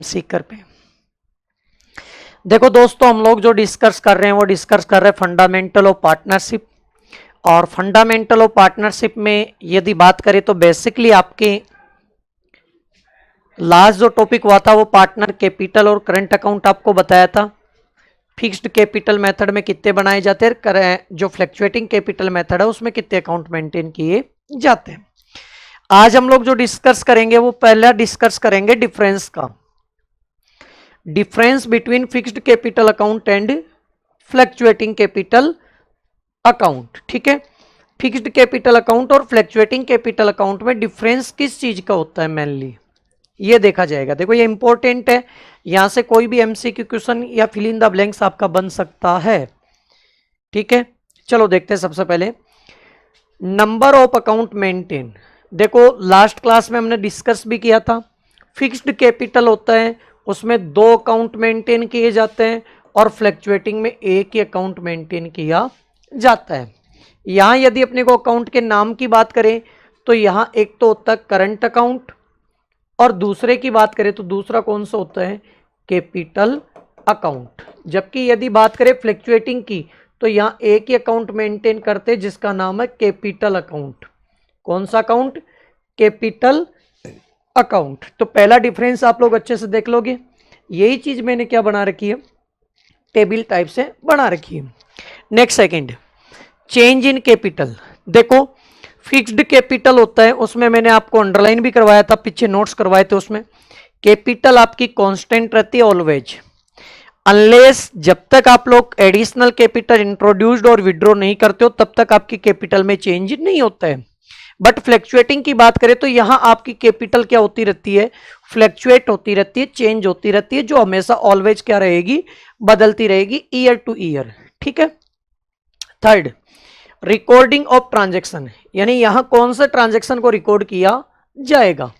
सीकर पे। देखो दोस्तों, हम लोग जो डिस्कस कर रहे हैं वो डिस्कस कर रहे हैं फंडामेंटल ऑफ पार्टनरशिप। और फंडामेंटल ऑफ पार्टनरशिप में यदि बात करें तो बेसिकली आपके लास्ट जो टॉपिक हुआ था वो पार्टनर कैपिटल और करंट अकाउंट आपको बताया था। फिक्स्ड कैपिटल मेथड में कितने बनाए जाते हैं, जो फ्लक्चुएटिंग कैपिटल मेथड है उसमें कितने अकाउंट मेंटेन किए जाते हैं। आज हम लोग जो डिस्कस करेंगे वो पहला डिस्कस करेंगे डिफरेंस का, difference between fixed capital account and fluctuating capital account. ठीक है, फिक्स्ड कैपिटल अकाउंट और फ्लक्चुएटिंग कैपिटल अकाउंट में डिफरेंस किस चीज का होता है मेनली, ये देखा जाएगा। देखो ये इंपॉर्टेंट है, यहां से कोई भी एमसीक्यू क्वेश्चन या फिल इन द ब्लैंक्स आपका बन सकता है। ठीक है, चलो देखते हैं। सबसे पहले नंबर ऑफ अकाउंट मेंटेन। देखो लास्ट क्लास में हमने डिस्कस भी किया था, फिक्स्ड कैपिटल होता है उसमें 2 अकाउंट मेंटेन किए जाते हैं और फ्लक्चुएटिंग में एक ही अकाउंट मेंटेन किया जाता है। यहां यदि अपने को अकाउंट के नाम की बात करें तो यहां एक तो होता है करंट अकाउंट और दूसरे की बात करें तो दूसरा कौन सा होता है, कैपिटल अकाउंट। जबकि यदि बात करें फ्लक्चुएटिंग की तो यहां एक ही अकाउंट मेंटेन करते हैं जिसका नाम है कैपिटल अकाउंट। कौन सा अकाउंट, कैपिटल अकाउंट। तो पहला डिफरेंस आप लोग अच्छे से देख लोगे, यही चीज मैंने क्या बना रखी है, टेबल टाइप से बना रखी है। Next second, change in capital. देखो फिक्स्ड कैपिटल होता है उसमें मैंने आपको अंडरलाइन भी करवाया था, पीछे नोट्स करवाए थे, उसमें कैपिटल आपकी कांस्टेंट रहती है ऑलवेज, अनलेस जब तक आप लोग एडिशनल कैपिटल इंट्रोड्यूस्ड और विड्रॉ नहीं करते हो तब तक आपकी कैपिटल में चेंज नहीं होता है। बट फ्लक्चुएटिंग की बात करें तो यहां आपकी कैपिटल क्या होती रहती है, फ्लक्चुएट होती रहती है, चेंज होती रहती है, जो हमेशा ऑलवेज क्या रहेगी, बदलती रहेगी ईयर टू ईयर। ठीक है। थर्ड, रिकॉर्डिंग ऑफ ट्रांजैक्शन, यानी यहां कौन से ट्रांजैक्शन को रिकॉर्ड किया जाएगा।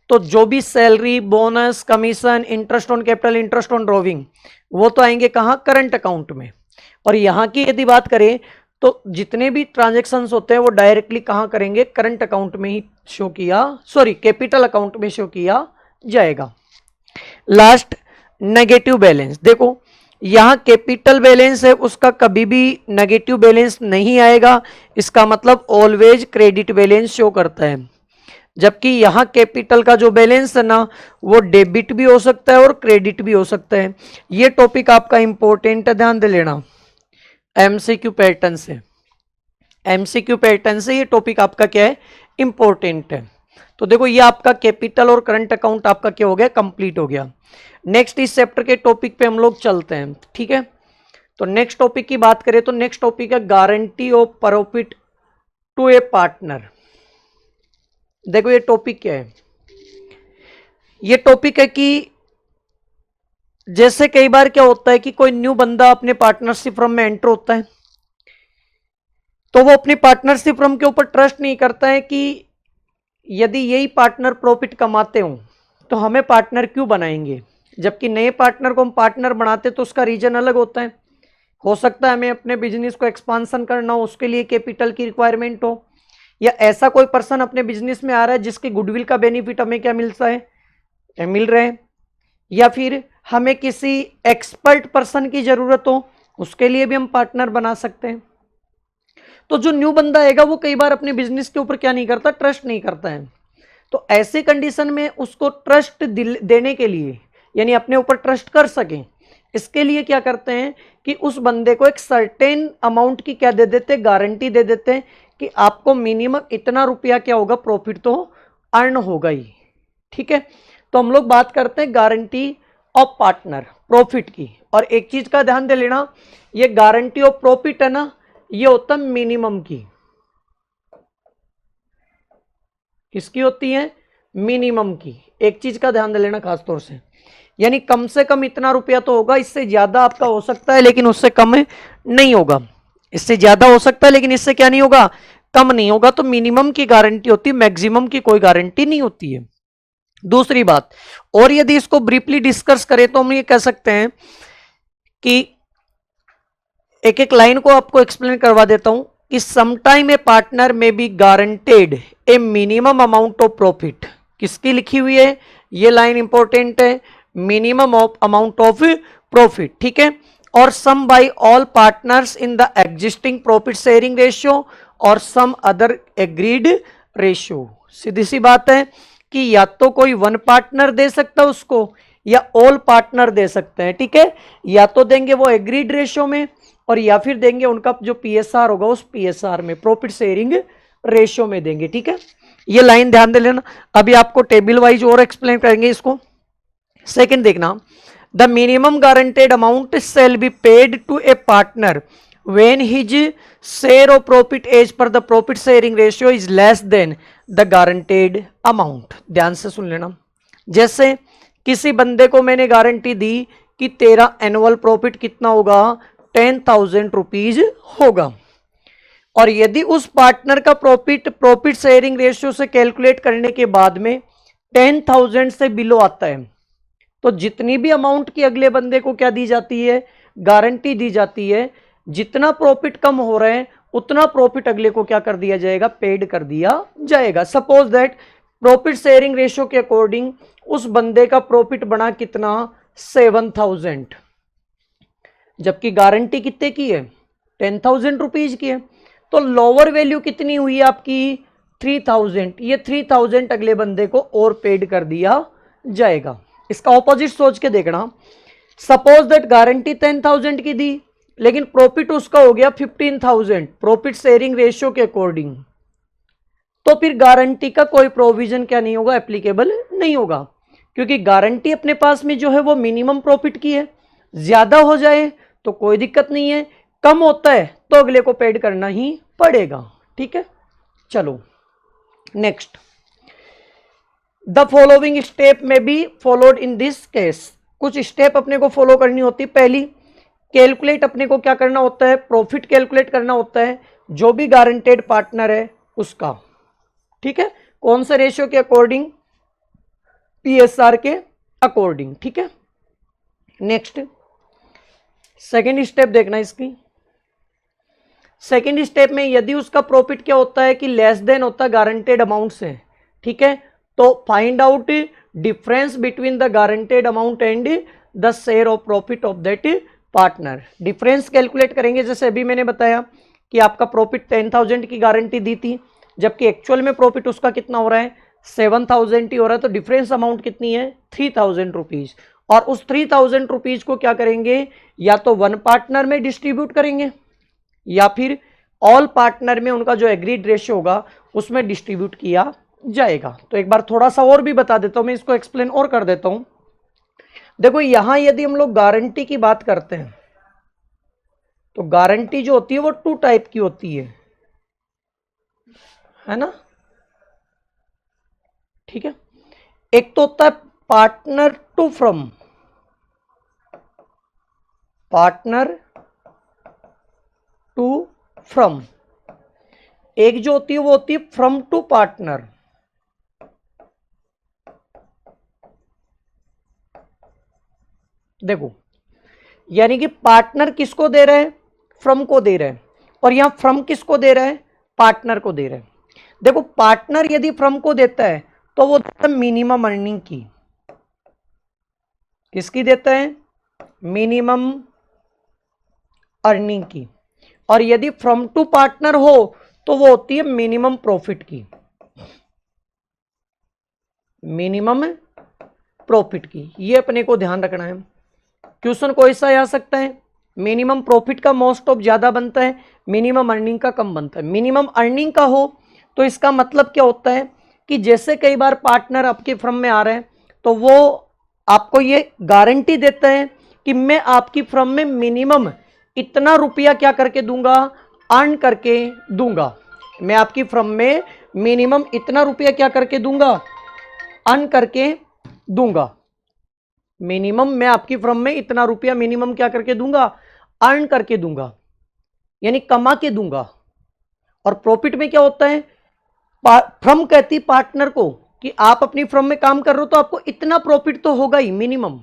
तो जो भी salary, bonus, commission, interest on capital, interest on drawing, वो तो आएंगे कहां, करंट अकाउंट में। और यहां की यदि बात करें तो जितने भी ट्रांजैक्शंस होते हैं वो डायरेक्टली कहां करेंगे, करंट अकाउंट में ही शो किया, सॉरी कैपिटल अकाउंट में शो किया जाएगा। Last, negative balance. देखो यहां कैपिटल बैलेंस है उसका कभी भी नेगेटिव बैलेंस नहीं आएगा, इसका मतलब ऑलवेज क्रेडिट बैलेंस शो करता है। जबकि यहां कैपिटल का जो बैलेंस है ना वो डेबिट भी हो सकता है और क्रेडिट भी हो सकता है। ये टॉपिक आपका इंपॉर्टेंट है, ध्यान दे लेना, एमसीक्यू पैटर्न से, एमसीक्यू पैटर्न से ये टॉपिक आपका क्या है, इंपॉर्टेंट है। तो देखो ये आपका कैपिटल और करंट अकाउंट आपका क्या हो गया, कंप्लीट हो गया। नेक्स्ट इस चैप्टर के टॉपिक पे हम लोग चलते हैं। ठीक है, तो नेक्स्ट टॉपिक की बात करें तो नेक्स्ट टॉपिक है guarantee of profit to a partner. देखो ये टॉपिक क्या है, ये टॉपिक है कि जैसे कई बार क्या होता है कि कोई न्यू बंदा अपने पार्टनरशिप फर्म में एंटर होता है तो वो अपनी पार्टनरशिप फर्म के ऊपर ट्रस्ट नहीं करता है कि यदि यही पार्टनर प्रॉफिट कमाते हो तो हमें पार्टनर क्यों बनाएंगे। जबकि नए पार्टनर को हम पार्टनर बनाते तो उसका रीजन अलग होता है। हो सकता है हमें अपने बिजनेस को एक्सपांसन करना हो, उसके लिए कैपिटल की रिक्वायरमेंट हो, या ऐसा कोई पर्सन अपने बिजनेस में आ रहा है जिसकी गुडविल का बेनिफिट हमें क्या मिलता है, मिल रहा है, या फिर हमें किसी एक्सपर्ट पर्सन की जरूरत हो, उसके लिए भी हम पार्टनर बना सकते हैं। तो जो न्यू बंदा आएगा वो कई बार अपने बिजनेस के ऊपर क्या नहीं करता, ट्रस्ट नहीं करता है। तो ऐसे कंडीशन में उसको ट्रस्ट देने के लिए, यानी अपने ऊपर ट्रस्ट कर सकें, इसके लिए क्या करते हैं कि उस बंदे को एक सर्टेन अमाउंट की क्या दे देते हैं, गारंटी दे देते हैं कि आपको मिनिमम इतना रुपया क्या होगा, प्रॉफिट तो अर्न होगा ही। ठीक है, तो हम लोग बात करते हैं गारंटी ऑफ पार्टनर प्रॉफिट की। और एक चीज का ध्यान दे लेना, ये गारंटी ऑफ प्रॉफिट है ना, ये होता है मिनिमम की। किसकी होती है, मिनिमम की। एक चीज का ध्यान दे लेना खास तौर से, यानी कम से कम इतना रुपया तो होगा, इससे ज्यादा आपका हो सकता है लेकिन उससे कम नहीं होगा। इससे ज्यादा हो सकता है लेकिन इससे क्या नहीं होगा, कम नहीं होगा। तो मिनिमम की गारंटी होती है, मैक्सिमम की कोई गारंटी नहीं होती है। दूसरी बात, और यदि इसको ब्रीफली डिस्कस करें तो हम ये कह सकते हैं कि एक एक लाइन को आपको एक्सप्लेन करवा देता हूं कि समटाइम ए पार्टनर में be guaranteed a minimum amount of profit. किसकी लिखी हुई है, ये लाइन इंपॉर्टेंट है, minimum of amount of profit, ठीक है, और some by all partners in the existing profit sharing ratio और सम अदर एग्रीड रेशियो। सीधी सी बात है कि या तो कोई वन पार्टनर दे सकता है उसको या ऑल पार्टनर दे सकते हैं, ठीक है, या तो देंगे वो एग्रीड रेशियो में और या फिर देंगे उनका जो पीएसआर होगा उस पीएसआर में, प्रॉफिट शेयरिंग रेशियो में देंगे, ठीक है। ये लाइन ध्यान दे लेना। अभी आपको टेबल वाइज और एक्सप्लेन करेंगे इसको। सेकंड देखना, the minimum guaranteed amount shall be paid to a partner when his share of profit as per the profit sharing ratio is less than the guaranteed amount। ध्यान से सुन लेना। जैसे किसी बंदे को मैंने गारंटी दी कि तेरा एनुअल प्रॉफिट कितना होगा, 10,000 रुपीज होगा, और यदि उस पार्टनर का प्रॉफिट शेयरिंग रेशियो से कैलकुलेट करने के बाद में 10,000 से बिलो आता है, तो जितनी भी अमाउंट की अगले बंदे को क्या दी जाती है, गारंटी दी जाती है, जितना प्रॉफिट कम हो रहा है उतना प्रॉफिट अगले को क्या कर दिया जाएगा, पेड कर दिया जाएगा। Suppose that profit sharing ratio के अकॉर्डिंग उस बंदे का प्रॉफिट बना कितना, 7,000, जबकि गारंटी कितने की है, 10,000 रुपीज की है, तो लोअर वैल्यू कितनी हुई आपकी, 3,000। ये 3,000 अगले बंदे को और पेड कर दिया जाएगा। इसका ऑपोजिट सोच के देखना, सपोज दैट गारंटी 10,000 की दी लेकिन प्रॉफिट उसका हो गया 15,000 प्रॉफिट शेयरिंग रेशियो के अकॉर्डिंग, तो फिर गारंटी का कोई प्रोविजन क्या नहीं होगा, एप्लीकेबल नहीं होगा, क्योंकि गारंटी अपने पास में जो है वो मिनिमम प्रॉफिट की है। ज्यादा हो जाए तो कोई दिक्कत नहीं है, कम होता है तो अगले को पेड करना ही पड़ेगा, ठीक है। चलो नेक्स्ट, द फॉलोइंग स्टेप में be followed in this case. कुछ स्टेप अपने को फॉलो करनी होती। पहली, कैलकुलेट अपने को क्या करना होता है, प्रॉफिट कैलकुलेट करना होता है जो भी गारंटेड पार्टनर है उसका, ठीक है, कौन से रेशियो के अकॉर्डिंग, पीएसआर के अकॉर्डिंग, ठीक है। नेक्स्ट सेकेंड स्टेप देखना इसकी। सेकेंड स्टेप में यदि उसका प्रॉफिट क्या होता है कि लेस देन होता है गारंटेड अमाउंट से, ठीक है, तो find out difference between the guaranteed amount and the share of profit of that partner. Difference calculate करेंगे। जैसे अभी मैंने बताया कि आपका प्रॉफिट 10,000 की गारंटी दी थी, जबकि एक्चुअल में प्रॉफिट उसका कितना हो रहा है, 7,000 ही हो रहा है, तो डिफरेंस अमाउंट कितनी है, 3,000 रुपीज। और उस 3,000 रुपीज को क्या करेंगे, या तो वन पार्टनर में डिस्ट्रीब्यूट करेंगे या फिर ऑल पार्टनर में उनका जो एग्रीड रेशियो होगा उसमें डिस्ट्रीब्यूट किया जाएगा। तो एक बार थोड़ा सा और भी बता देता हूं, मैं इसको एक्सप्लेन और कर देता हूं। देखो यहां यदि हम लोग गारंटी की बात करते हैं तो गारंटी जो होती है वो 2 टाइप की होती है ना, ठीक है। एक तो होता है partner to from, partner to from. एक जो होती है वो होती है फ्रॉम टू पार्टनर। देखो यानी कि पार्टनर किसको दे रहा है, फ्रॉम को दे रहा है, और यहां फ्रॉम किसको दे रहा है, पार्टनर को दे रहा है। देखो पार्टनर यदि फ्रॉम को देता है तो वो देता है मिनिमम अर्निंग की, किसकी देता है, मिनिमम अर्निंग की, और यदि फ्रॉम टू पार्टनर हो तो वो होती है मिनिमम प्रॉफिट की, मिनिमम प्रॉफिट की। ये अपने को ध्यान रखना है। क्वेश्चन को ऐसा आ सकता है, मिनिमम प्रॉफिट का मोस्ट ऑफ ज्यादा बनता है, मिनिमम अर्निंग का कम बनता है। मिनिमम अर्निंग का हो तो इसका मतलब क्या होता है कि जैसे कई बार पार्टनर आपके फर्म में आ रहे हैं तो वो आपको ये गारंटी देता है कि मैं आपकी फर्म में मिनिमम इतना रुपया क्या करके दूंगा, अर्न करके दूंगा। मैं आपकी फर्म में मिनिमम इतना रुपया क्या करके दूंगा, अर्न करके दूंगा। मिनिमम मैं आपकी फर्म में इतना रुपया मिनिमम क्या करके दूंगा, अर्न करके दूंगा, यानी कमा के दूंगा। और प्रॉफिट में क्या होता है, फर्म कहती पार्टनर को कि आप अपनी फर्म में काम कर रहे हो तो आपको इतना प्रॉफिट तो होगा ही मिनिमम।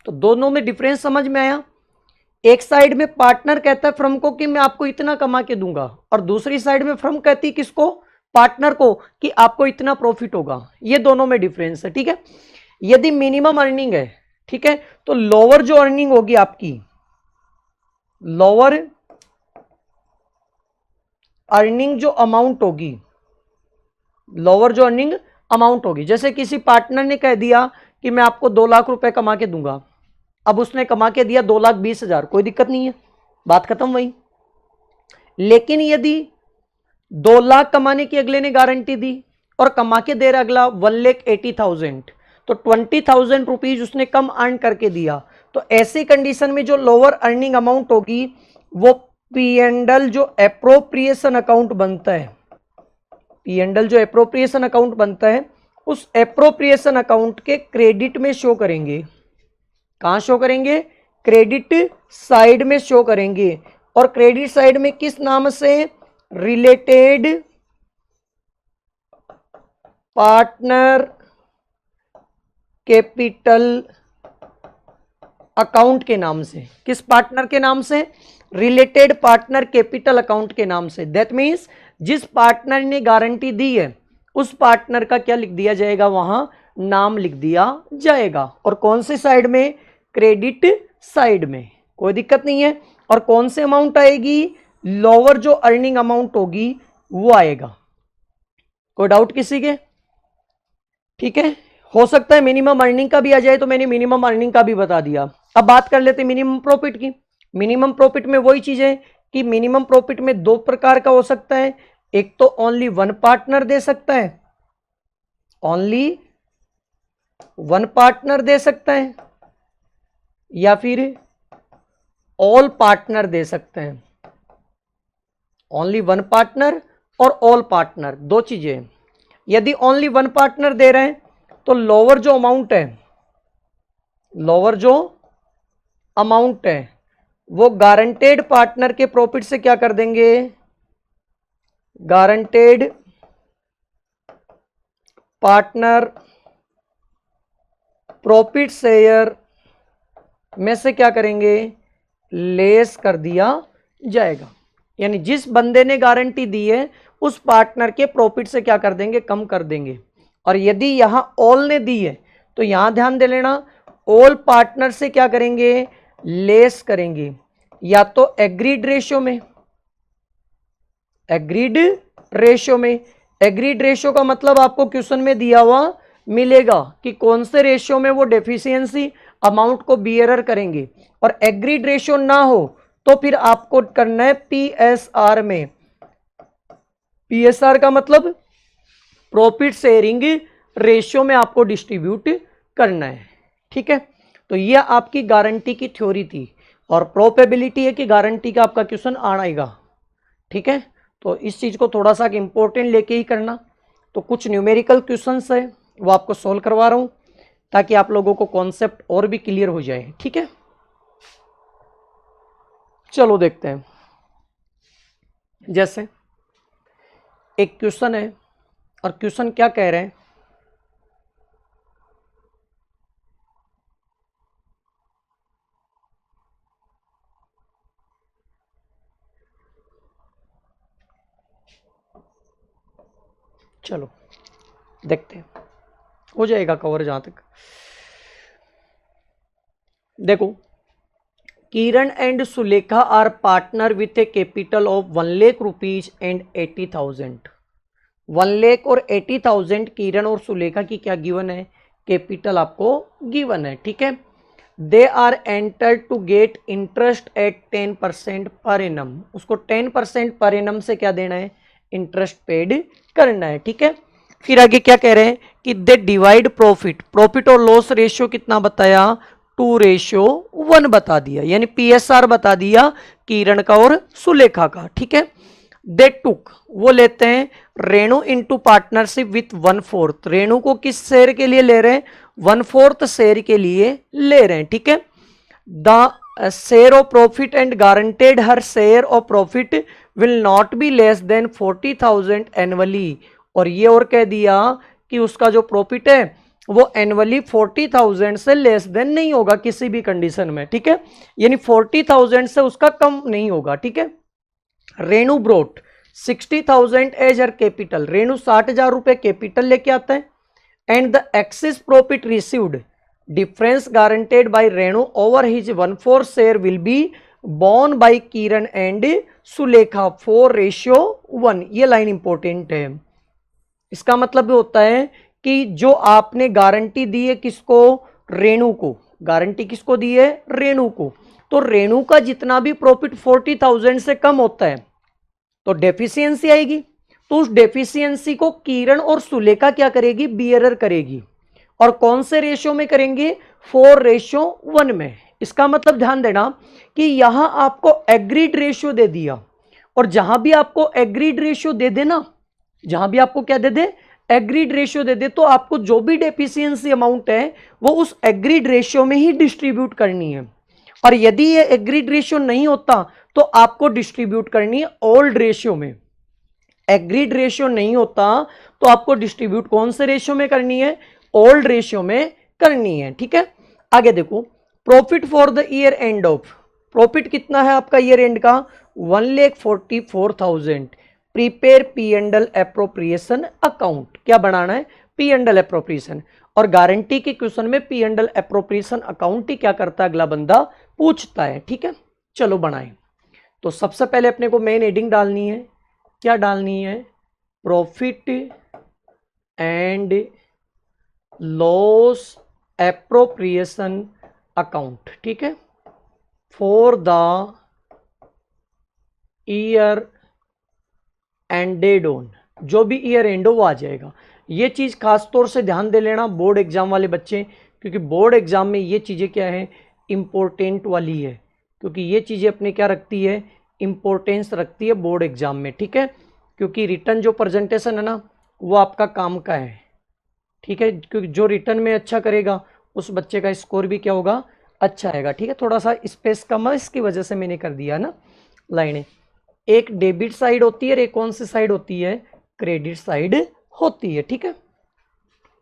तो दोनों में डिफरेंस समझ में आया। एक साइड में पार्टनर कहता है फर्म को कि मैं आपको इतना कमा के दूंगा, और दूसरी साइड में फर्म कहती है किसको, पार्टनर को, कि आपको इतना प्रॉफिट होगा। ये दोनों में डिफरेंस है, ठीक है। यदि मिनिमम अर्निंग है ठीक है। तो लोअर जो अर्निंग होगी आपकी, लोअर अर्निंग जो अमाउंट होगी, लोअर जो अर्निंग अमाउंट होगी, जैसे किसी पार्टनर ने कह दिया कि मैं आपको 2 लाख रुपए कमा के दूंगा, अब उसने कमा के दिया 2,20,000, कोई दिक्कत नहीं है, बात खत्म वही। लेकिन यदि 2 लाख कमाने की अगले ने गारंटी दी और कमा के दे रहा अगला 1,80,000, तो 20,000 रुपीज उसने कम अर्न करके दिया, तो ऐसी कंडीशन में जो लोअर अर्निंग अमाउंट होगी वो पी&एल जो एप्रोप्रिएशन अकाउंट बनता है, पी&एल जो एप्रोप्रिएशन अकाउंट बनता है, उस एप्रोप्रिएशन अकाउंट के क्रेडिट में शो करेंगे। कहां शो करेंगे? क्रेडिट साइड में शो करेंगे। और क्रेडिट साइड में किस नाम से? रिलेटेड पार्टनर कैपिटल अकाउंट के नाम से। किस पार्टनर के नाम से? रिलेटेड पार्टनर कैपिटल अकाउंट के नाम से। दैट मीन्स जिस पार्टनर ने गारंटी दी है उस पार्टनर का क्या लिख दिया जाएगा? वहां नाम लिख दिया जाएगा। और कौन से साइड में? क्रेडिट साइड में, कोई दिक्कत नहीं है। और कौन से अमाउंट आएगी? लोअर जो अर्निंग अमाउंट होगी वो आएगा। कोई डाउट किसी के? ठीक है, हो सकता है मिनिमम अर्निंग का भी आ जाए, तो मैंने मिनिमम अर्निंग का भी बता दिया। अब बात कर लेते हैं मिनिमम प्रॉफिट की। मिनिमम प्रॉफिट में वही चीज है कि मिनिमम प्रॉफिट में 2 प्रकार का हो सकता है। एक तो ओनली वन पार्टनर दे सकता है, ओनली वन पार्टनर दे सकता है, या फिर ऑल पार्टनर दे सकते हैं। ओनली वन पार्टनर और ऑल पार्टनर, दो चीजें। यदि ओनली वन पार्टनर दे रहे हैं तो लोअर जो अमाउंट है, लोअर जो अमाउंट है वो गारंटेड पार्टनर के प्रॉफिट से क्या कर देंगे? गारंटेड पार्टनर प्रॉफिट शेयर में से क्या करेंगे? लेस कर दिया जाएगा। यानी जिस बंदे ने गारंटी दी है उस पार्टनर के प्रॉफिट से क्या कर देंगे? कम कर देंगे। और यदि यहां ऑल ने दी है तो यहां ध्यान दे लेना, ऑल पार्टनर से क्या करेंगे? लेस करेंगे, या तो एग्रीड रेशियो में, एग्रीड रेशियो में। एग्रीड रेशियो का मतलब आपको क्वेश्चन में दिया हुआ मिलेगा कि कौन से रेशियो में वो डेफिशिएंसी अमाउंट को बियरर करेंगे। और एग्रीड रेशियो ना हो तो फिर आपको करना है पीएसआर में। पीएसआर का मतलब प्रॉफिट शेयरिंग रेशियो में आपको डिस्ट्रीब्यूट करना है। ठीक है, तो यह आपकी गारंटी की थ्योरी थी और प्रोबेबिलिटी है कि गारंटी का आपका क्वेश्चन आएगा। ठीक है, तो इस चीज को थोड़ा सा इंपॉर्टेंट लेके ही करना। तो कुछ न्यूमेरिकल क्वेश्चंस है वो आपको सोल्व करवा रहा हूं ताकि आप लोगों को कॉन्सेप्ट और भी क्लियर हो जाए। ठीक है, चलो देखते हैं। जैसे एक क्वेश्चन है और क्वेश्चन क्या कह रहे हैं? चलो देखते हैं, हो जाएगा कवर जहां तक। देखो, Kiran and Sulekha are partner with a capital of 1 lakh rupees and 80,000। 1 lakh और 80,000 किरण और सुलेखा की क्या गिवन है? कैपिटल आपको गिवन है। ठीक है, they are entered to get interest at 10% per annum. उसको 10% पर एनम से क्या देना है? इंटरेस्ट पेड करना है। ठीक है, फिर आगे क्या कह रहे हैं कि दे डिवाइड प्रॉफिट। प्रॉफिट और लॉस रेशियो कितना बताया? 2:1 बता दिया, यानी पीएसआर बता दिया किरण का और सुलेखा का। ठीक है, दे टुक, वो लेते हैं Renu into partnership with 1/4। Renu को किस शेयर के लिए ले रहे हैं? 1/4 शेयर के लिए ले रहे हैं। ठीक है, the share of profit and guaranteed her share of profit will not be less than 40,000 annually. और ये और कह दिया कि उसका जो प्रॉफिट है वो एनुअली 40,000 से लेस देन नहीं होगा किसी भी कंडीशन में। ठीक है, यानी 40,000 से उसका कम नहीं होगा। ठीक है, Renu brought 60,000 as her capital. Renu 60,000 रुपए कैपिटल लेके आता है and the excess profit received difference guaranteed by Renu over his 1/4 share will be borne by Kiran and Sulekha 4:1। ये लाइन इंपॉर्टेंट है। इसका मतलब होता है कि जो आपने गारंटी दी है किसको, रेणु को, गारंटी किसको दी है, रेणु को, तो रेणु का जितना भी प्रॉफिट 40,000 से कम होता है तो डेफिशिएंसी आएगी, तो उस डेफिशिएंसी को किरण और सुलेखा क्या करेगी, बियरर करेगी। और कौन से रेशियो में करेंगे, 4:1 में। इसका मतलब ध्यान देना कि यहां आपको एग्रीड रेशियो दे दिया, और जहां भी आपको एग्रीड रेशियो दे देना, जहां भी आपको क्या दे दे, एग्रीड रेशियो दे दे, तो आपको जो भी डेफिशिएंसी अमाउंट है वो उस एग्रीड रेशियो में ही डिस्ट्रीब्यूट करनी है। और यदि ये एग्रीड रेशियो नहीं होता तो आपको डिस्ट्रीब्यूट करनी है ओल्ड रेशियो में। एग्रीड रेशियो नहीं होता तो आपको डिस्ट्रीब्यूट कौन से रेशियो में करनी है, ओल्ड रेशियो में करनी है। ठीक है, आगे देखो, profit for the year end of, profit कितना है आपका ईयर एंड का, 1,44,000। Prepare P and L appropriation account, क्या बनाना है, पी एंड एल एप्रोप्रिएशन। और गारंटी के क्वेश्चन में P and L appropriation account ही क्या करता है, अगला बंदा पूछता है। ठीक है, चलो बनाएं। तो सबसे पहले अपने को मेन हेडिंग डालनी है, क्या डालनी है, profit and loss appropriation account. ठीक है, for the year ended on, जो भी ईयर एंड हो वो आ जाएगा। ये चीज़ खास तौर से ध्यान दे लेना बोर्ड एग्जाम वाले बच्चे, क्योंकि बोर्ड एग्जाम में ये चीज़ें क्या है, इंपॉर्टेंट वाली है, क्योंकि ये चीज़ें अपने क्या रखती है, इंपॉर्टेंस रखती है बोर्ड एग्जाम में। ठीक है, क्योंकि रिटर्न जो प्रेजेंटेशन है ना वो आपका काम का है। ठीक है, क्योंकि जो रिटर्न में अच्छा करेगा उस बच्चे का स्कोर भी क्या होगा, अच्छा आएगा। ठीक है, थोड़ा सा स्पेस कम है, इसकी वजह से मैंने कर दिया ना लाइनें। एक डेबिट साइड होती है और एक कौन सी साइड होती है, क्रेडिट साइड होती है। ठीक है,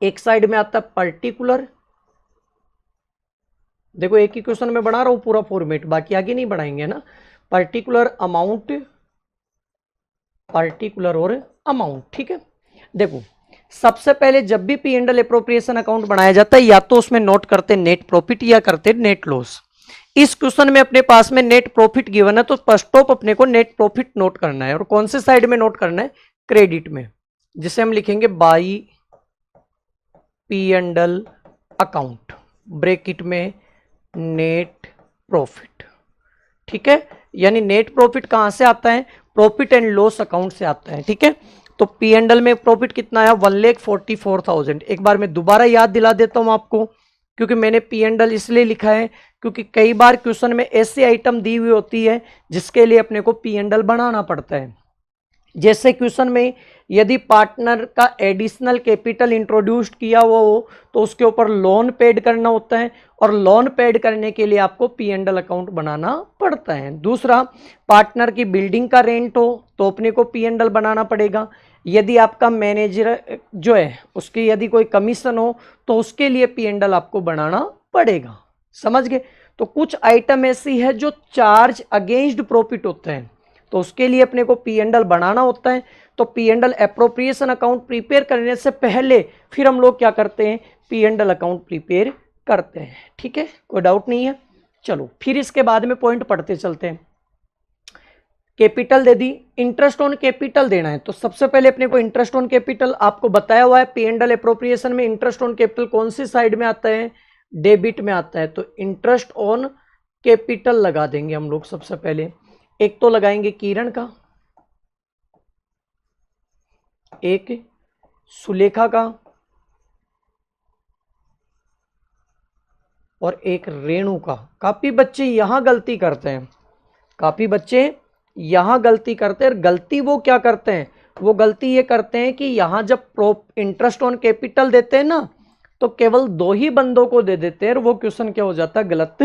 एक साइड में आता है पर्टिकुलर, देखो एक ही क्वेश्चन में बना रहा हूं पूरा फॉर्मेट, बाकी आगे नहीं बढ़ाएंगे ना, पर्टिकुलर अमाउंट, पर्टिकुलर और अमाउंट। ठीक है, देखो सबसे पहले जब भी P and L appropriation account बनाया जाता है या तो उसमें नोट करते नेट प्रॉफिट या करते नेट लॉस। इस क्वेश्चन में अपने पास में नेट प्रॉफिट गिवन है तो फर्स्ट ऑफ अपने को नेट प्रॉफिट नोट करना है, और कौन से साइड में नोट करना है, क्रेडिट में, जिसे हम लिखेंगे by P and L account, bracket में नेट प्रॉफिट। ठीक है, यानी नेट प्रॉफिट कहां से आता है, प्रॉफिट एंड लॉस अकाउंट से आता है। ठीक है, तो पी एंड एल में प्रॉफिट कितना आया, 1,44,000। एक बार मैं दोबारा याद दिला देता हूं आपको, क्योंकि मैंने पी एंड एल इसलिए लिखा है क्योंकि कई बार क्वेश्चन में ऐसी आइटम दी हुई होती है जिसके लिए अपने को पी एंड एल बनाना पड़ता है। जैसे क्वेश्चन में यदि पार्टनर का एडिशनल कैपिटल इंट्रोड्यूस किया हुआ हो तो उसके ऊपर लोन पेड करना होता है, और लोन पेड करने के लिए आपको पी एंड एल अकाउंट बनाना पड़ता है। दूसरा, पार्टनर की बिल्डिंग का रेंट हो तो अपने को पी एंड एल बनाना पड़ेगा। यदि आपका मैनेजर जो है उसकी यदि कोई कमीशन हो तो उसके लिए पी एंड एल आपको बनाना पड़ेगा। समझ गए, तो कुछ आइटम ऐसी है जो चार्ज अगेंस्ट प्रॉफिट होते हैं तो उसके लिए अपने को पी एंड एल बनाना होता है। तो P and L appropriation account prepare करने से पहले फिर हम लोग क्या करते हैं, P and L account prepare करते हैं। ठीक है, कोई डाउट नहीं है। चलो फिर इसके बाद में पॉइंट पढ़ते चलते हैं। Capital they the, interest on capital देना है, तो सबसे पहले अपने को इंटरेस्ट ऑन कैपिटल आपको बताया हुआ है, पी एंड एल एप्रोप्रिएशन में इंटरेस्ट ऑन कैपिटल कौन सी साइड में आता है, डेबिट में आता है। तो इंटरेस्ट ऑन कैपिटल लगा देंगे हम लोग सबसे पहले। एक तो लगाएंगे किरण का, एक सुलेखा का, और एक रेणु का। काफी बच्चे यहां गलती करते हैं, काफी बच्चे यहां गलती करते हैं। गलती वो क्या करते हैं, वो गलती ये करते हैं कि यहां जब इंटरेस्ट ऑन कैपिटल देते हैं ना तो केवल दो ही बंदों को दे देते हैं, और वो क्वेश्चन क्या हो जाता है, गलत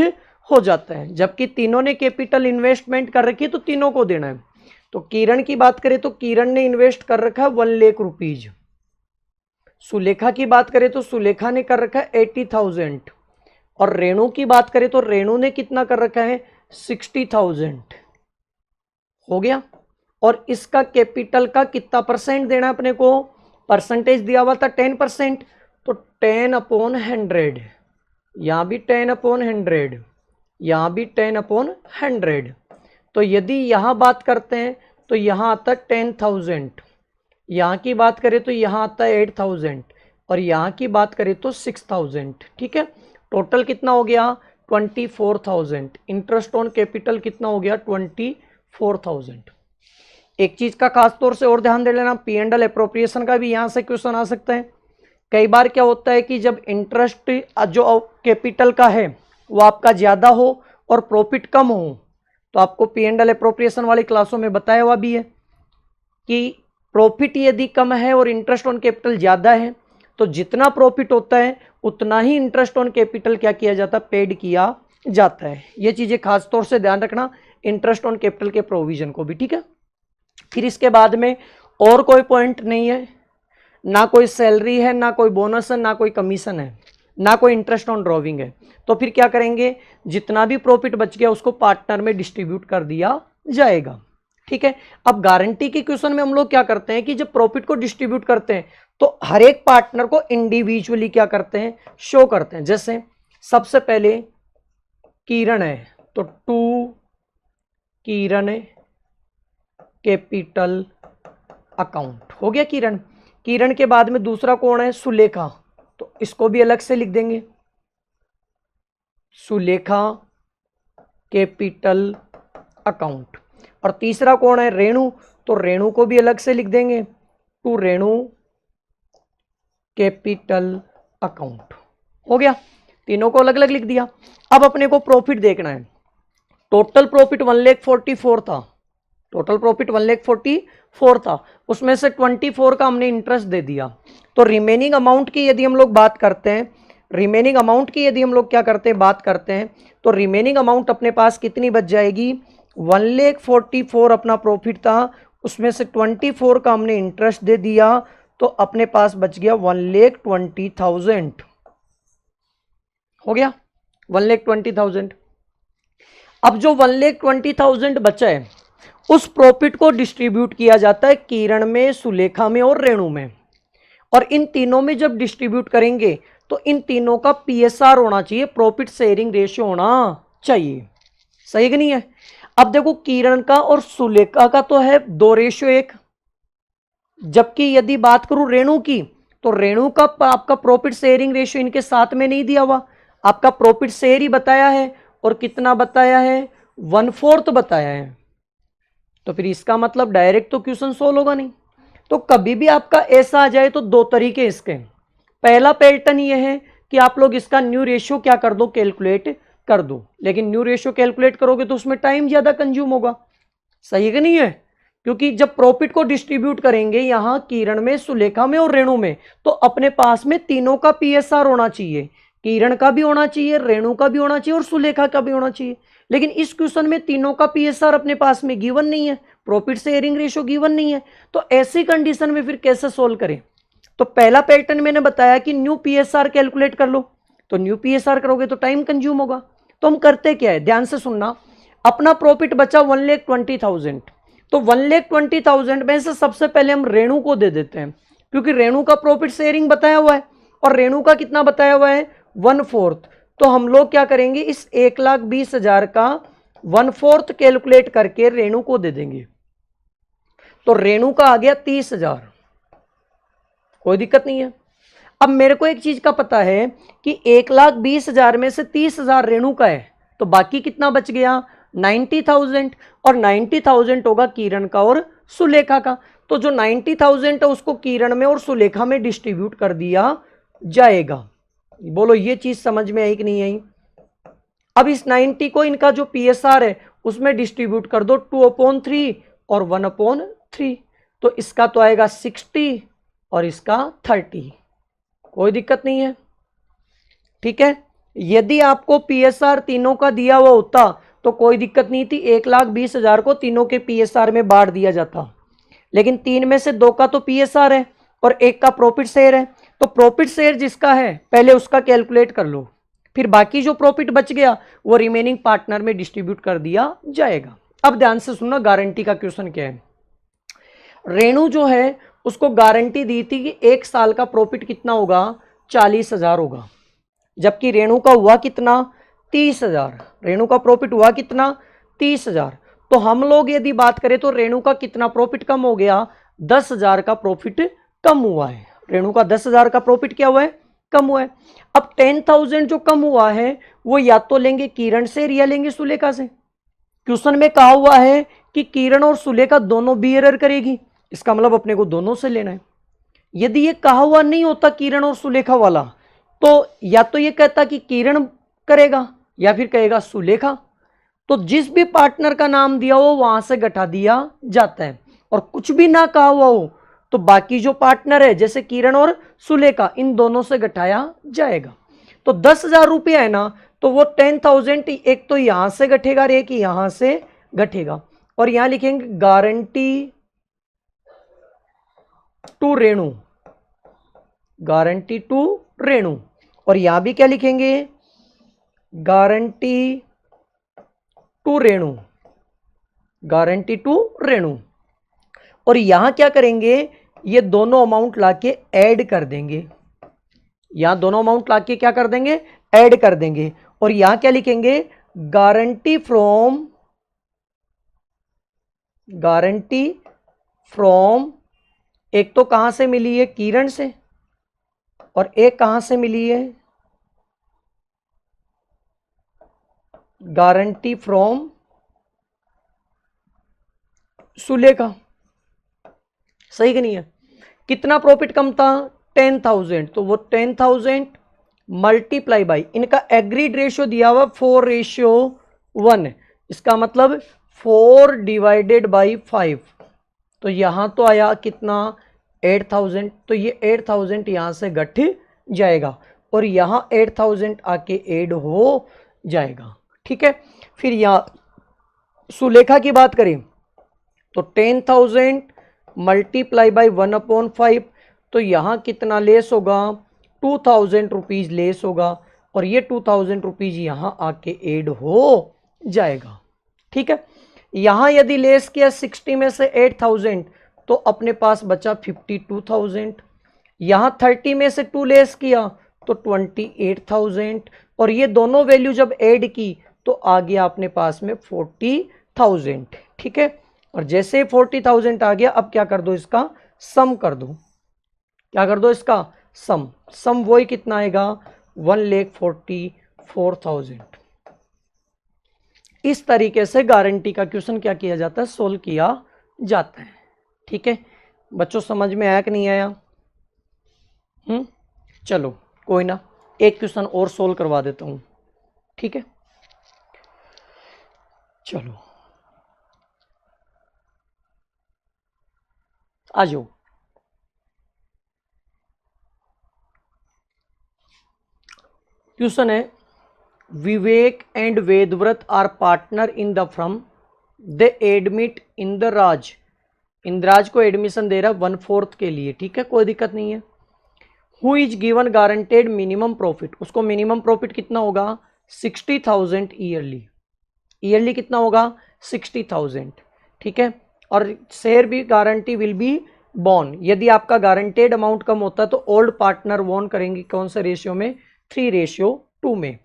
हो जाता है। जबकि तीनों ने कैपिटल इन्वेस्टमेंट कर रखी है तो तीनों को देना है। तो किरण की बात करें तो किरण ने इन्वेस्ट कर रखा है 1 लाख रुपीज। सुलेखा की बात करें तो सुलेखा ने कर रखा है 80,000, और रेणु की बात करें तो रेणु ने कितना कर रखा है 60,000। हो गया, और इसका कैपिटल का कितना परसेंट देना है अपने को, परसेंटेज दिया हुआ था 10%, तो 10/100 यहाँ भी 10/100, यहाँ भी 10/100। तो यदि यहाँ बात करते हैं तो यहाँ आता है 10,000, यहाँ की बात करें तो यहाँ आता है 8,000, और यहाँ की बात करें तो 6,000। ठीक है, टोटल कितना हो गया 24,000। इंटरेस्ट ऑन कैपिटल कितना हो गया 24,000। एक चीज का खास तौर से और ध्यान दे लेना, पी एंड एल एप्रोप्रिएशन का भी यहाँ से क्वेश्चन आ सकता है। कई बार क्या होता है कि जब इंटरेस्ट जो कैपिटल का है वो आपका ज्यादा हो और प्रॉफिट कम हो, तो आपको पी एंड एल एप्रोप्रिएशन वाली क्लासों में बताया हुआ भी है कि प्रॉफिट यदि कम है और इंटरेस्ट ऑन कैपिटल ज्यादा है तो जितना प्रॉफिट होता है उतना ही इंटरेस्ट ऑन कैपिटल क्या किया जाता है, पेड किया जाता है। ये चीजें खास तौर से ध्यान रखना इंटरेस्ट ऑन कैपिटल के प्रोविजन को भी। ठीक है, फिर इसके बाद में और कोई पॉइंट नहीं है, ना कोई सैलरी है, ना कोई बोनस है, ना कोई कमीशन है, ना कोई इंटरेस्ट ऑन ड्रॉविंग है। तो फिर क्या करेंगे, जितना भी प्रॉफिट बच गया उसको पार्टनर में डिस्ट्रीब्यूट कर दिया जाएगा। ठीक है, अब गारंटी के क्वेश्चन में हम लोग क्या करते हैं कि जब प्रॉफिट को डिस्ट्रीब्यूट करते हैं तो हर एक पार्टनर को इंडिविजुअली क्या करते हैं, शो करते हैं। जैसे सबसे पहले किरण है तो टू किरण कैपिटल अकाउंट हो गया किरण। किरण के बाद में दूसरा कौन है, सुलेखा, तो इसको भी अलग से लिख देंगे, सुलेखा कैपिटल अकाउंट। और तीसरा कौन है, रेणु, तो रेणु को भी अलग से लिख देंगे, टू रेणु कैपिटल अकाउंट। हो गया, तीनों को अलग अलग लिख दिया। अब अपने को प्रॉफिट देखना है। टोटल प्रॉफिट 1,44,000 था, टोटल प्रॉफिट 1,44,000 था, उसमें से 24 का हमने इंटरेस्ट दे दिया। तो रिमेनिंग अमाउंट की यदि हम लोग बात करते हैं, रिमेनिंग अमाउंट की यदि हम लोग क्या करते हैं, बात करते हैं, तो रिमेनिंग अमाउंट अपने पास कितनी बच जाएगी, 1,44,000 अपना प्रॉफिट था, उसमें से 24 का हमने इंटरेस्ट दे दिया, तो अपने पास बच गया 1,20,000। हो गया 1,20,000। अब जो 1,20,000 बचा है उस प्रॉफिट को डिस्ट्रीब्यूट किया जाता है किरण में, सुलेखा में और रेणु में। और इन तीनों में जब डिस्ट्रीब्यूट करेंगे तो इन तीनों का पीएसआर होना चाहिए, प्रॉफिट शेयरिंग रेशियो होना चाहिए। सही कि नहीं है। अब देखो किरण का और सुलेखा का तो है 2:1, जबकि यदि बात करूं रेणु की तो रेणु का आपका प्रॉफिट शेयरिंग रेशियो इनके साथ में नहीं दिया हुआ, आपका प्रॉफिट शेयर ही बताया है, और कितना बताया है, 1/4 बताया है। तो फिर इसका मतलब डायरेक्ट तो क्वेश्चन सोल्व होगा नहीं। तो कभी भी आपका ऐसा आ जाए तो दो तरीके इसके। पहला पैटर्न ये है कि आप लोग इसका न्यू रेशियो क्या कर दो, कैलकुलेट कर दो, लेकिन न्यू रेशियो कैलकुलेट करोगे तो उसमें टाइम ज्यादा कंज्यूम होगा। सही है कि नहीं है, क्योंकि जब प्रॉफिट को डिस्ट्रीब्यूट करेंगे यहां किरण में, सुलेखा में और रेणु में, तो अपने पास में तीनों का पीएसआर होना चाहिए, किरण का भी होना चाहिए, रेणु का भी होना चाहिए और सुलेखा का भी होना चाहिए। लेकिन इस क्वेश्चन में तीनों का पीएसआर अपने पास में गिवन नहीं है, प्रॉफिट शेयरिंग रेशियो गिवन नहीं है। तो ऐसी कंडीशन में फिर कैसे सोल्व करें। तो पहला पैटर्न मैंने बताया कि न्यू पीएसआर कैलकुलेट कर लो, तो न्यू पीएसआर करोगे तो टाइम कंज्यूम होगा। तो हम करते क्या है, ध्यान से सुनना। अपना प्रॉफिट बचा 1,20,000, तो 1,20,000 में से सबसे पहले हम रेणु को दे देते हैं, क्योंकि रेणु का प्रॉफिट शेयरिंग बताया हुआ है और रेणु का कितना बताया हुआ है, 1/4। तो हम लोग क्या करेंगे, इस 1,20,000 का 1/4 कैलकुलेट करके रेणु को दे देंगे। तो रेणु का आ गया 30,000, कोई दिक्कत नहीं है। अब मेरे को एक चीज का पता है कि 1,20,000 में से 30,000 रेणु का है, तो बाकी कितना बच गया, 90,000, और 90,000 होगा किरण का और सुलेखा का। तो जो 90,000 है उसको किरण में और सुलेखा में डिस्ट्रीब्यूट कर दिया जाएगा। बोलो ये चीज समझ में आई कि नहीं आई। अब इस 90 को इनका जो पीएसआर है उसमें डिस्ट्रीब्यूट कर दो, 2/3 और 1/3, तो इसका तो आएगा 60 और इसका 30, कोई दिक्कत नहीं है। ठीक है, यदि आपको पीएसआर तीनों का दिया हुआ होता तो कोई दिक्कत नहीं थी, 1,20,000 को तीनों के पीएसआर में बांट दिया जाता, लेकिन 3 में से 2 का तो पीएसआर है और 1 का प्रॉफिट शेयर है। तो प्रॉफिट शेयर जिसका है पहले उसका कैलकुलेट कर लो, फिर बाकी जो प्रॉफिट बच गया वो रिमेनिंग पार्टनर में डिस्ट्रीब्यूट कर दिया जाएगा। अब ध्यान से सुनना, गारंटी का क्वेश्चन क्या है। रेणु जो है उसको गारंटी दी थी कि 1 साल का प्रॉफिट कितना होगा, 40,000 होगा। जबकि रेणु का हुआ कितना 30,000, रेणु का प्रॉफिट हुआ कितना 30,000। तो हम लोग यदि बात करें तो रेणु का कितना प्रॉफिट कम हो गया, 10,000 का प्रॉफिट कम हुआ है। रेणु का 10,000 का प्रॉफिट क्या हुआ है, कम हुआ है। अब 10,000 जो कम हुआ है वो या तो लेंगे किरण से या लेंगे सुलेखा से। क्वेश्चन में कहा हुआ है कि किरण और सुलेखा दोनों बियरर करेगी, इसका मतलब अपने को दोनों से लेना है। यदि ये कहा हुआ नहीं होता किरण और सुलेखा वाला, तो या तो ये कहता कि किरण करेगा या फिर कहेगा सुलेखा। तो जिस भी पार्टनर का नाम दिया हो वहां से घटा दिया जाता है, और कुछ भी ना कहा हुआ हो तो बाकी जो पार्टनर है जैसे किरण और सुलेखा इन दोनों से घटाया जाएगा। तो 10,000 रुपया है ना, तो वो 10,000 एक तो यहां से घटेगा और एक यहां से घटेगा, और यहां लिखेंगे guarantee to Renu, guarantee to Renu, और यहां भी क्या लिखेंगे, guarantee to Renu, guarantee to Renu. और यहां क्या करेंगे, ये दोनों अमाउंट लाके ऐड कर देंगे, यहां दोनों अमाउंट लाके क्या कर देंगे, ऐड कर देंगे। और यहां क्या लिखेंगे, गारंटी फ्रॉम, गारंटी फ्रॉम, एक तो कहां से मिली है किरण से, और एक कहां से मिली है, गारंटी फ्रॉम सुलेखा। सही कि नहीं है। कितना प्रॉफिट कम था 10,000, तो वो 10,000 मल्टीप्लाई बाई, इनका एग्रीड रेशियो दिया हुआ 4:1, इसका मतलब 4 डिवाइडेड बाई 5, तो यहां तो आया कितना 8,000, तो ये 8,000 यहां से घट जाएगा और यहां 8,000 आके ऐड हो जाएगा। ठीक है, फिर यहां सुलेखा की बात करें तो 10,000 मल्टीप्लाई बाई 1/5, तो यहां कितना लेस होगा 2,000 रुपीज लेस होगा, और ये 2,000 रुपीज यहां आके ऐड हो जाएगा। ठीक है, यहां यदि लेस किया 60 में से 8,000 तो अपने पास बचा 52,000, यहां 30 में से 2 लेस किया तो 28,000, और ये दोनों वैल्यू जब ऐड की तो आ गया अपने पास में 40,000। ठीक है, और जैसे 40,000 आ गया, अब क्या कर दो, इसका सम कर दो, क्या कर दो, इसका सम, सम वही कितना आएगा 1,44,000। इस तरीके से गारंटी का क्वेश्चन क्या किया जाता है, सोल्व किया जाता है। ठीक है बच्चों, समझ में आया कि नहीं आया? चलो कोई ना, एक क्वेश्चन और सोल्व करवा देता हूं। ठीक है, चलो आ जाओ। क्वेश्चन है, Vivek and Vedvrat are partner in the firm, they admit Indraraj, Indraraj को एडमिशन दे रहा 1/4 के लिए। ठीक है, कोई दिक्कत नहीं है। Who is given guaranteed minimum profit, उसको मिनिमम प्रॉफिट कितना होगा 60,000 ईयरली, ईयरली कितना होगा 60,000। ठीक है, और शेयर भी गारंटी विल बी बॉर्न, यदि आपका गारंटेड अमाउंट कम होता है तो ओल्ड पार्टनर वॉन करेंगे, कौन से रेशियो में 3:2 में।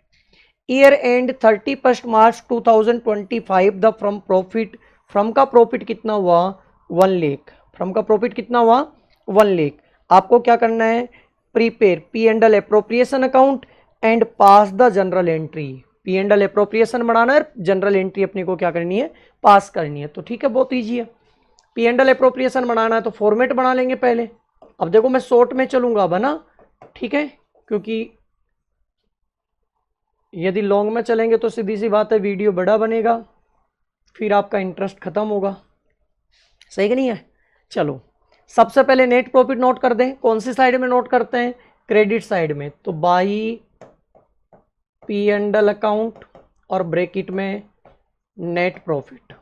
Year and 31 March 2025 the from profit, from का प्रॉफिट कितना हुआ 1 लाख, फ्रॉम का प्रॉफिट कितना हुआ 1 लाख। आपको क्या करना है, prepare P and L appropriation account and pass the journal entry, P and L appropriation बनाना है, जनरल एंट्री अपने को क्या करनी है, पास करनी है। तो ठीक है, बहुत ईजी है। पी एंड एल एप्रोप्रिएशन बनाना है तो फॉर्मेट बना लेंगे पहले। अब देखो मैं शॉर्ट में चलूंगा अब, है ना, ठीक है, क्योंकि यदि लॉन्ग में चलेंगे तो सीधी सी बात है वीडियो बड़ा बनेगा, फिर आपका इंटरेस्ट खत्म होगा। सही कि नहीं है? चलो सबसे पहले नेट प्रॉफिट नोट कर दें, कौन सी साइड में नोट करते हैं, क्रेडिट साइड में, तो by P and L account और ब्रैकेट में नेट प्रॉफिट।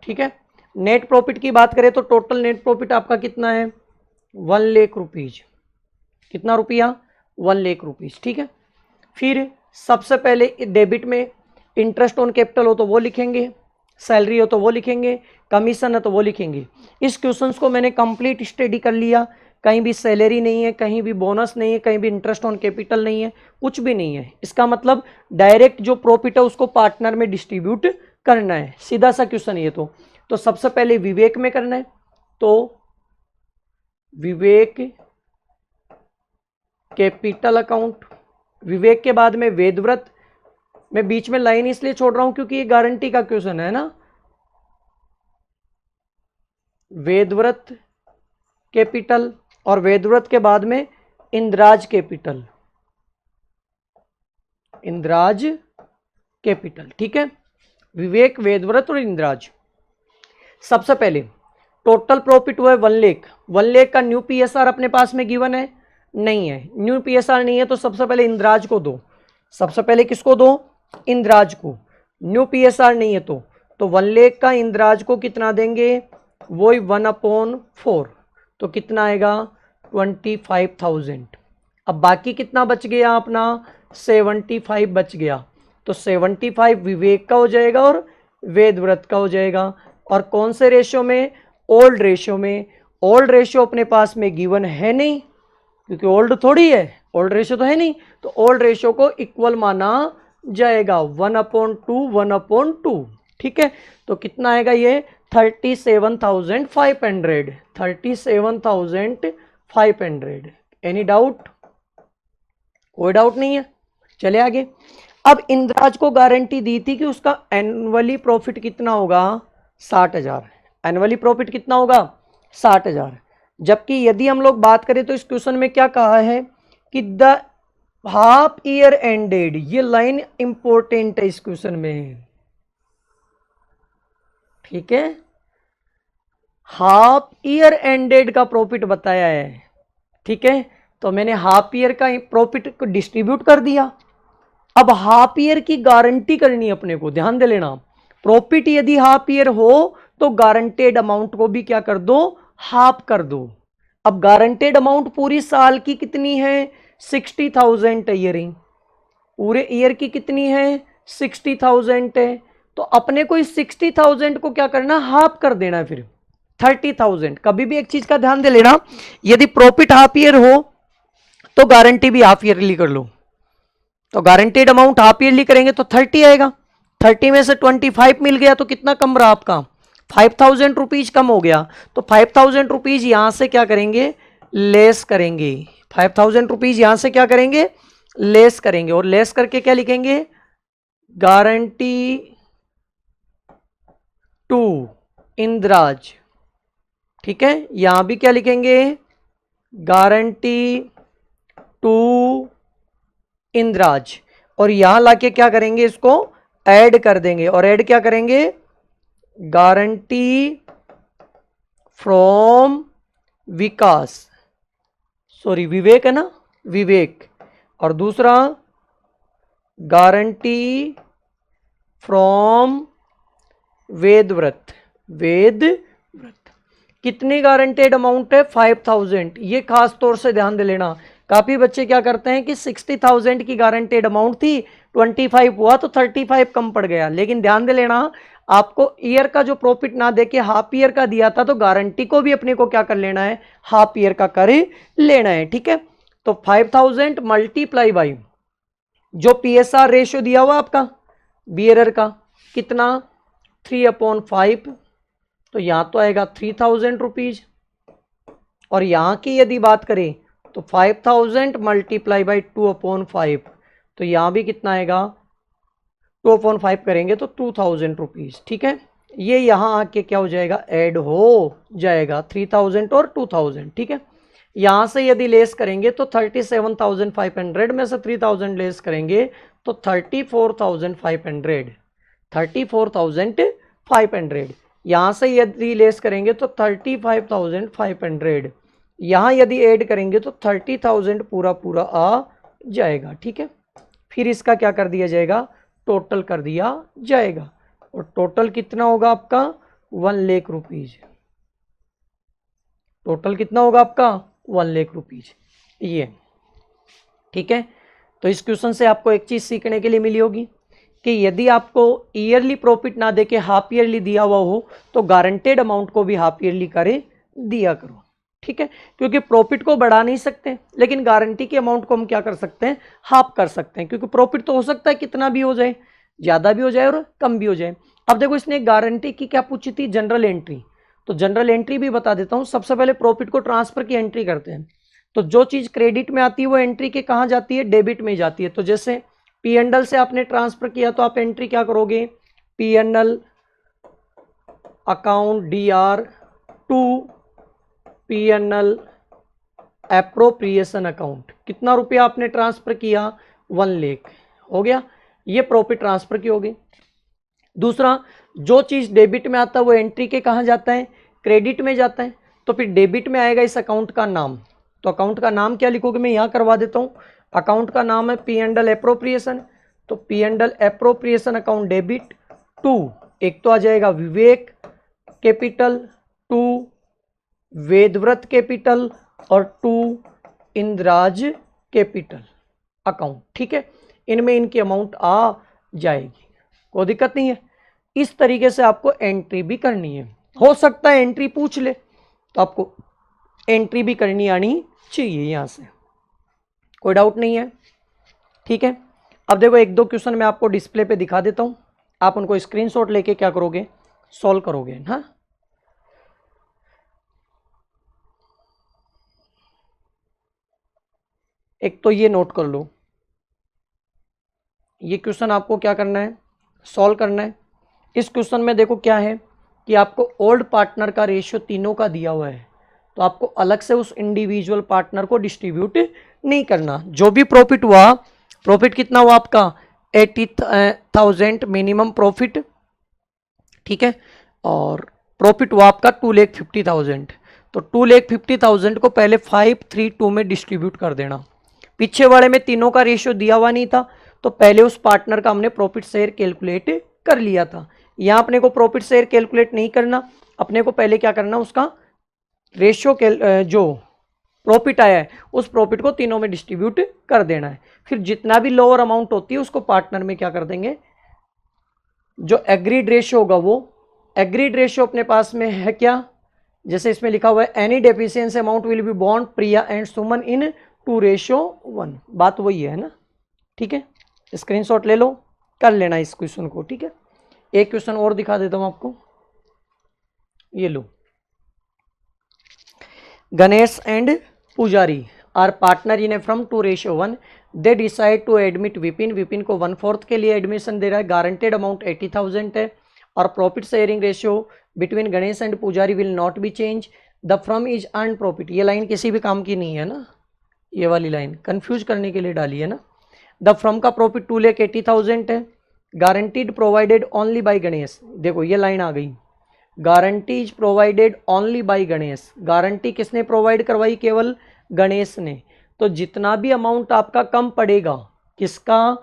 ठीक है, नेट प्रॉफिट की बात करें तो टोटल नेट प्रॉफिट आपका कितना है 1 लाख रुपीज, कितना रुपया 1 लाख रुपीज। ठीक है, फिर सबसे पहले डेबिट में इंटरेस्ट ऑन कैपिटल हो तो वो लिखेंगे, सैलरी हो तो वो लिखेंगे, कमीशन है तो वो लिखेंगे। इस क्वेश्चन को मैंने कंप्लीट स्टडी कर लिया, कहीं भी सैलरी नहीं है, कहीं भी बोनस नहीं है, कहीं भी इंटरेस्ट ऑन कैपिटल नहीं है, कुछ भी नहीं है। इसका मतलब डायरेक्ट जो प्रॉफिट है उसको पार्टनर में डिस्ट्रीब्यूट करना है, सीधा सा क्वेश्चन ये। तो सबसे पहले विवेक में करना है, तो विवेक कैपिटल अकाउंट, विवेक के बाद में वेदव्रत। मैं बीच में लाइन इसलिए छोड़ रहा हूं क्योंकि ये गारंटी का क्वेश्चन है ना। वेदव्रत कैपिटल, और वेदव्रत के बाद में इंद्राज कैपिटल, इंद्राज कैपिटल, ठीक है। विवेक, वेदव्रत और इंद्राज। सबसे पहले टोटल प्रॉफिट हुआ है 1 लाख। 1 लाख का न्यू पीएसआर अपने पास में गिवन है? नहीं है, न्यू पीएसआर नहीं है, तो सबसे पहले इंद्राज को दो। सबसे पहले किसको दो? इंद्राज को। न्यू पीएसआर नहीं है तो 1 लाख का इंद्राज को कितना देंगे? वही 1/4, तो कितना आएगा? 25,000। अब बाकी कितना बच गया अपना? 75 बच गया। तो 75 विवेक का हो जाएगा और वेदव्रत का हो जाएगा। और कौन से रेशियो में? ओल्ड रेशियो में। ओल्ड रेशियो अपने पास में गिवन है नहीं, क्योंकि ओल्ड थोड़ी है, ओल्ड रेशियो तो है नहीं, तो ओल्ड रेशियो को इक्वल माना जाएगा 1/2, 1/2, ठीक है। तो कितना आएगा ये? 37,500, 37,500। Any doubt? कोई डाउट नहीं है। चले आगे। अब इंद्राज को गारंटी दी थी कि उसका एनुअली प्रॉफिट कितना होगा? 60,000। एनुअली प्रॉफिट कितना होगा? 60,000। जबकि यदि हम लोग बात करें तो इस क्वेश्चन में क्या कहा है कि द हाफ ईयर एंडेड, ये लाइन इंपॉर्टेंट है इस क्वेश्चन में, ठीक है। हाफ ईयर एंडेड का प्रॉफिट बताया है, ठीक है। तो मैंने हाफ ईयर का प्रॉफिट को डिस्ट्रीब्यूट कर दिया। अब हाफ ईयर की गारंटी करनी है अपने को, ध्यान दे लेना। प्रॉफिट यदि हाफ ईयर हो तो गारंटेड अमाउंट को भी क्या कर दो? हाफ कर दो। अब गारंटेड अमाउंट पूरी साल की कितनी है? 60,000 ईयरिंग। पूरे ईयर की कितनी है? 60,000 है। तो अपने को इस 60,000 को क्या करना? हाफ कर देना है फिर 30,000। कभी भी एक चीज का ध्यान दे लेना, यदि प्रॉफिट हाफ ईयर हो तो गारंटी भी हाफ ईयरली कर लो। तो गारंटेड अमाउंट हाफ ईयरली करेंगे तो 30 आएगा। 30 में से 25 मिल गया तो कितना कम रहा आपका? 5,000 रुपीज कम हो गया। तो 5,000 रुपीज यहां से क्या करेंगे? लेस करेंगे। 5,000 रुपीज यहां से क्या करेंगे? लेस करेंगे। और लेस करके क्या लिखेंगे? गारंटी टू इंद्राज, ठीक है। यहां भी क्या लिखेंगे? गारंटी टू इंद्राज। और यहां लाके क्या करेंगे? इसको ऐड कर देंगे। और ऐड क्या करेंगे? गारंटी फ्रॉम विकास, सॉरी विवेक है ना, विवेक। और दूसरा गारंटी फ्रॉम वेदव्रत, वेदव्रत। कितनी गारंटेड अमाउंट है? 5,000। ये खास तौर से ध्यान दे लेना। काफी बच्चे क्या करते हैं कि 60,000 की गारंटेड अमाउंट थी, 25 हुआ तो 35 कम पड़ गया। लेकिन ध्यान दे लेना, आपको ईयर का जो प्रॉफिट ना देके हाफ ईयर का दिया था, तो गारंटी को भी अपने को क्या कर लेना है? हाफ ईयर का कर लेना है, ठीक है। तो 5,000 मल्टीप्लाई बाई जो पीएसआर रेशियो दिया हुआ आपका बियरर का, कितना? 3/5। तो यहां तो आएगा 3,000 रुपीज। और यहां की यदि बात करें तो 5,000 मल्टीप्लाई बाई 2/5, तो यहां भी कितना आएगा? 2/5 करेंगे तो 2,000 रुपीज, ठीक है। ये यहां आके क्या हो जाएगा? ऐड हो जाएगा 3,000 और 2,000, ठीक है। यहां से यदि लेस करेंगे तो 37,500 में से 3,000 लेस करेंगे तो 34,500, 34,500। यहां से यदि लेस करेंगे तो 35,500। यहां यदि ऐड करेंगे तो 30,000 पूरा पूरा आ जाएगा, ठीक है। फिर इसका क्या कर दिया जाएगा? टोटल कर दिया जाएगा। और टोटल कितना होगा आपका? 1 लाख रुपीज। टोटल कितना होगा आपका? 1 लाख रुपीज, ये, ठीक है। तो इस क्वेश्चन से आपको एक चीज सीखने के लिए मिली होगी कि यदि आपको ईयरली प्रॉफिट ना देके हाफ ईयरली दिया हुआ हो तो गारंटेड अमाउंट को भी हाफ ईयरली करे दिया करो। ठीक है, क्योंकि प्रॉफिट को बढ़ा नहीं सकते लेकिन गारंटी के अमाउंट को हम क्या कर सकते हैं, हाफ कर सकते हैं, क्योंकि प्रॉफिट तो हो सकता है कितना भी हो जाए, ज़्यादा भी हो जाए और कम भी हो जाए। अब देखो इसने गारंटी की क्या पूछी थी, जनरल एंट्री, तो जनरल एंट्री भी बता देता हूँ। सबसे पहले प्रॉफिट को ट्रांसफर की एंट्री करते हैं, तो जो चीज़ क्रेडिट में आती है वो एंट्री के कहाँ जाती है, डेबिट में जाती है। तो जैसे पी एंड एल से आपने ट्रांसफर किया तो आप एंट्री क्या करोगे, P and L account DR to P N L appropriation account, कितना रुपया आपने ट्रांसफर किया, 1 लाख, हो गया, ये प्रॉफिट ट्रांसफर की होगी। दूसरा, जो चीज डेबिट में आता है वो एंट्री के कहाँ जाता है, क्रेडिट में जाता है, तो फिर डेबिट में आएगा इस अकाउंट का नाम, तो अकाउंट का नाम क्या लिखोगे, मैं यहाँ करवा देता हूँ। अकाउंट का नाम है पी एंड एल एप्रोप्रिएशन, तो P and L appropriation account debit to, एक तो आ जाएगा Vivek capital, to Vedvrat capital और टू इंद्राज कैपिटल अकाउंट, ठीक है, इनमें इनकी अमाउंट आ जाएगी, कोई दिक्कत नहीं है। इस तरीके से आपको एंट्री भी करनी है, हो सकता है एंट्री पूछ ले तो आपको एंट्री भी करनी आनी चाहिए, यहां से कोई डाउट नहीं है, ठीक है। अब देखो एक दो क्वेश्चन मैं आपको डिस्प्ले पे दिखा देता हूं, आप उनको स्क्रीनशॉट लेके क्या करोगे, सॉल्व करोगे, हाँ। एक तो ये नोट कर लो, ये क्वेश्चन आपको क्या करना है, सॉल्व करना है। इस क्वेश्चन में देखो क्या है कि आपको ओल्ड पार्टनर का रेशियो तीनों का दिया हुआ है, तो आपको अलग से उस इंडिविजुअल पार्टनर को डिस्ट्रीब्यूट नहीं करना। जो भी प्रॉफिट हुआ, प्रॉफिट कितना हुआ आपका 80,000 मिनिमम प्रॉफिट, ठीक है, और प्रॉफिट हुआ आपका 2,50,000, तो 2,50,000 को पहले 532 में डिस्ट्रीब्यूट कर देना। पीछे वाले में तीनों का रेशियो दिया हुआ नहीं था, तो पहले उस पार्टनर का हमने प्रॉफिट शेयर कैलकुलेट कर लिया था। यहाँ अपने को प्रॉफिट शेयर कैलकुलेट नहीं करना, अपने को पहले क्या करना, उसका रेशियो जो प्रॉफिट आया है उस प्रॉफिट को तीनों में डिस्ट्रीब्यूट कर देना है। फिर जितना भी लोअर अमाउंट होती है उसको पार्टनर में क्या कर देंगे, जो एग्रीड रेशियो होगा वो एग्रीड रेशियो अपने पास में है क्या, जैसे इसमें लिखा हुआ है any deficiency amount will be बॉन्ड प्रिया एंड सुमन इन 2:1, बात वही है ना, ठीक है। स्क्रीनशॉट ले लो, कर लेना इस क्वेश्चन को, ठीक है। एक क्वेश्चन और दिखा देता हूं आपको, ये लो, Ganesh and Pujari are partner in a from 2:1, they decide to admit Vipin, Vipin को 1/4 के लिए एडमिशन दे रहा है, गारंटेड अमाउंट 80,000 है, और profit sharing ratio between Ganesh and Pujari will not be change, the from is earn profit, ये लाइन किसी भी काम की नहीं है ना, ये वाली लाइन कंफ्यूज करने के लिए डाली है ना। द फ्रॉम का प्रॉफिट 2,80,000 है, guaranteed provided only by Ganesh, देखो ये लाइन आ गई, guarantee is provided only by Ganesh, guarantee किसने प्रोवाइड करवाई, केवल गणेश ने, तो जितना भी अमाउंट आपका कम पड़ेगा, किसका,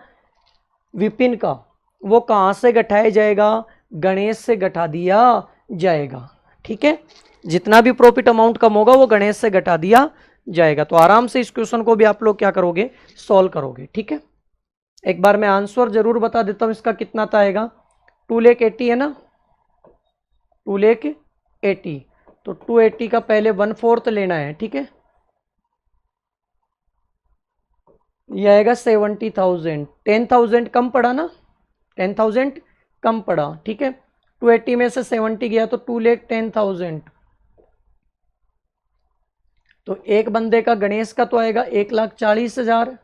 विपिन का, वो कहाँ से घटाया जाएगा, गणेश से घटा दिया जाएगा, ठीक है। जितना भी प्रॉफिट अमाउंट कम होगा वो गणेश से घटा दिया जाएगा। तो आराम से इस क्वेश्चन को भी आप लोग क्या करोगे, सॉल्व करोगे, ठीक है। एक बार मैं आंसर जरूर बता देता हूं, इसका कितना था आएगा, 2,80,000 है ना, 2,80,000, तो 280 का पहले 1/4 लेना है, ठीक है, ये आएगा 70,000, 10,000 कम पड़ा ना, 10,000 कम पड़ा, ठीक है, 280 में से 70 गया तो 2,10,000, तो एक बंदे का गणेश का तो आएगा 1,40,000,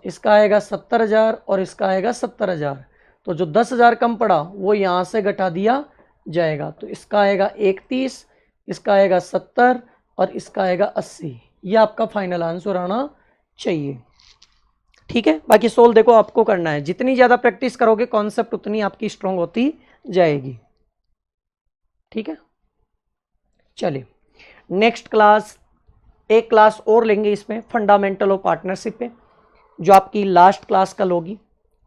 इसका आएगा 70,000 और इसका आएगा 70,000, तो जो 10,000 कम पड़ा वो यहाँ से घटा दिया जाएगा, तो इसका आएगा 31, इसका आएगा 70 और इसका आएगा 80, ये आपका फाइनल आंसर आना चाहिए, ठीक है। बाकी सोल्व देखो आपको करना है, जितनी ज़्यादा प्रैक्टिस करोगे कॉन्सेप्ट उतनी आपकी स्ट्रांग होती जाएगी, ठीक है। चलिए नेक्स्ट क्लास, एक क्लास और लेंगे इसमें फंडामेंटल ऑफ पार्टनरशिप पे, जो आपकी लास्ट क्लास कल होगी,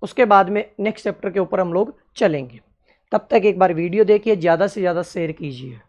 उसके बाद में नेक्स्ट चैप्टर के ऊपर हम लोग चलेंगे। तब तक एक बार वीडियो देखिए, ज़्यादा से ज़्यादा शेयर कीजिए।